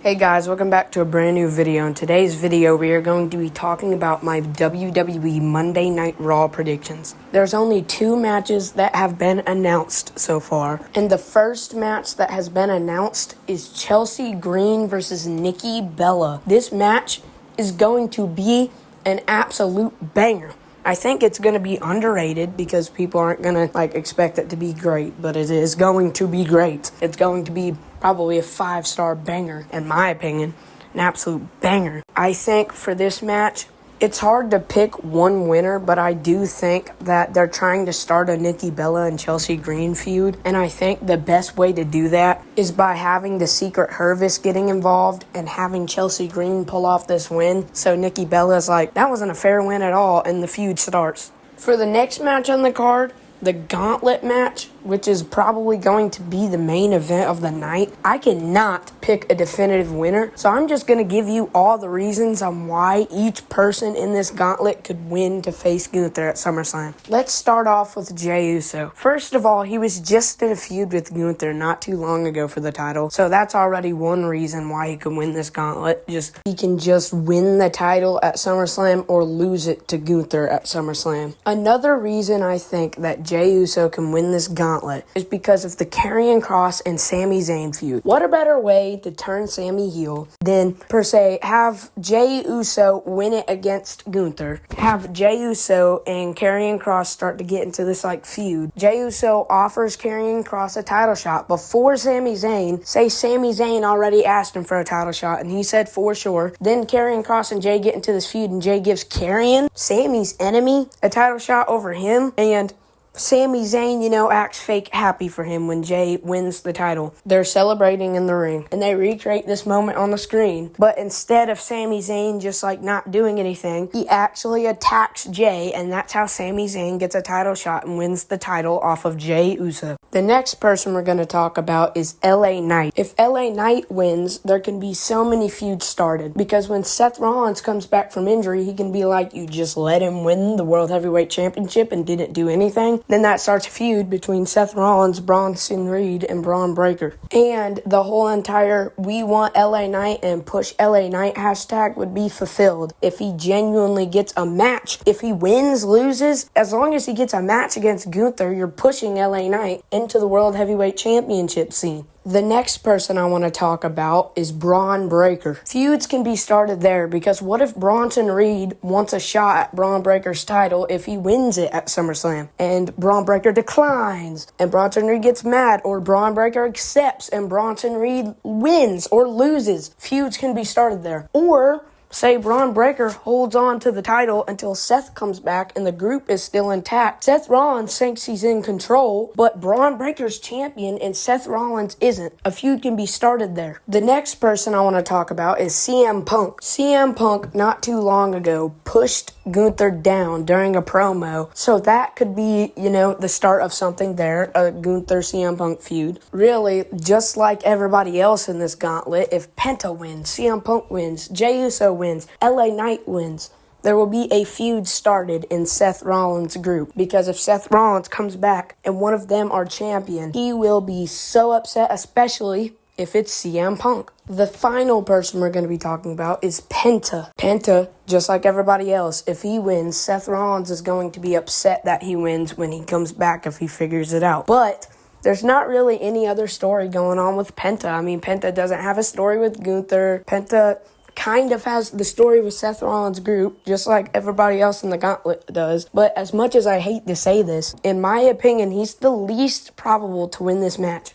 Hey guys, welcome back to a brand new video. In today's video, we are going to be talking about my WWE Monday Night Raw predictions. There's only 2 matches that have been announced so far. And the first match that has been announced is Chelsea Green versus Nikki Bella. This match is going to be an absolute banger. I think it's going to be underrated because people aren't going to expect it to be great, but it is going to be great. It's going to be probably a 5-star banger, in my opinion, an absolute banger. I think for this match, it's hard to pick one winner, but I do think that they're trying to start a Nikki Bella and Chelsea Green feud, and I think the best way to do that is by having the Secret Hervis getting involved and having Chelsea Green pull off this win, so Nikki Bella's like, that wasn't a fair win at all, and the feud starts. For the next match on the card, the gauntlet match, which is probably going to be the main event of the night, I cannot pick a definitive winner, so I'm just going to give you all the reasons on why each person in this gauntlet could win to face Gunther at SummerSlam. Let's start off with Jey Uso. First of all, he was just in a feud with Gunther not too long ago for the title, so that's already one reason why he can win this gauntlet. He can just win the title at SummerSlam or lose it to Gunther at SummerSlam. Another reason I think that Jey Uso can win this gauntlet is because of the Karrion Kross and Sami Zayn feud. What a better way to turn Sami heel than, per se, have Jey Uso win it against Gunther, have Jey Uso and Karrion Kross start to get into this feud. Jey Uso offers Karrion Kross a title shot before Sami Zayn. Say Sami Zayn already asked him for a title shot and he said for sure. Then Karrion Kross and Jey get into this feud and Jey gives Karrion, Sami's enemy, a title shot over him, and Sami Zayn, acts fake happy for him when Jey wins the title. They're celebrating in the ring, and they recreate this moment on the screen. But instead of Sami Zayn just not doing anything, he actually attacks Jey, and that's how Sami Zayn gets a title shot and wins the title off of Jey Uso. The next person we're going to talk about is LA Knight. If LA Knight wins, there can be so many feuds started, because when Seth Rollins comes back from injury, he can be like, you just let him win the World Heavyweight Championship and didn't do anything. Then that starts a feud between Seth Rollins, Bronson Reed, and Braun Breaker. And the whole entire "We want LA Knight" and "Push LA Knight" hashtag would be fulfilled if he genuinely gets a match. If he wins, loses, as long as he gets a match against Gunther, you're pushing LA Knight into the World Heavyweight Championship scene. The next person I want to talk about is Braun Breaker. Feuds can be started there, because what if Bronson Reed wants a shot at Braun Breaker's title if he wins it at SummerSlam? And Braun Breaker declines, and Bronson Reed gets mad, or Braun Breaker accepts and Bronson Reed wins or loses. Feuds can be started there. Or say Braun Breaker holds on to the title until Seth comes back and the group is still intact. Seth Rollins thinks he's in control, but Braun Breaker's champion and Seth Rollins isn't. A feud can be started there. The next person I want to talk about is CM Punk. CM Punk, not too long ago, pushed Gunther down during a promo, so that could be, the start of something there, a Gunther CM Punk feud. Really, just like everybody else in this gauntlet, if Penta wins, CM Punk wins, Jey Uso wins, LA Knight wins, there will be a feud started in Seth Rollins' group, because if Seth Rollins comes back and one of them are champion, he will be so upset, especially if it's CM Punk. The final person we're going to be talking about is Penta. Penta, just like everybody else, if he wins, Seth Rollins is going to be upset that he wins when he comes back if he figures it out. But there's not really any other story going on with Penta. Penta doesn't have a story with Gunther. Penta kind of has the story with Seth Rollins' group, just like everybody else in the gauntlet does. But as much as I hate to say this, in my opinion, he's the least probable to win this match.